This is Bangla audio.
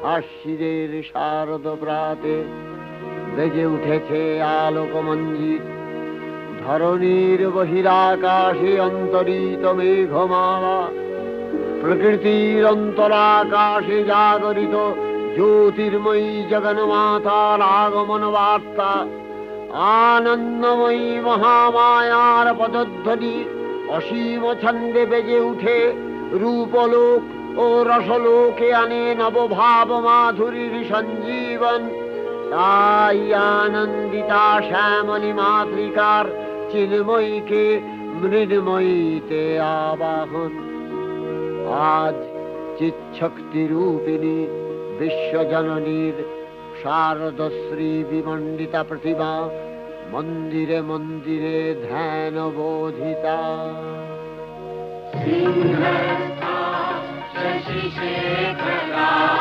আশ্বিনের শারদ প্রাতে বেজে উঠেছে আলোক মঞ্জিত। ধরণীর বহিরাকাশে অন্তরিত মেঘমালা, প্রকৃতির অন্তরাকাশে জাগরিত জ্যোতির্ময়ী জগন্মাতার আগমন বার্তা। আনন্দময়ী মহামায়ার পদধ্বনি অসীম ছন্দে বেজে উঠে রূপলোক ও রসলোকে আনে নবভাব মাধুরীর সঞ্জীবন। তাই আনন্দিতা শ্যামলী মাতৃকার চিন্ময়ীকে মৃন্ময়ীতে আবাহন। আজ চিৎশক্তি রূপিণী বিশ্বজননীর শারদশ্রী বিমণ্ডিতা প্রতিমা মন্দিরে মন্দিরে ধ্যান বোধিতা। সিংহস্থা শশিশেখরা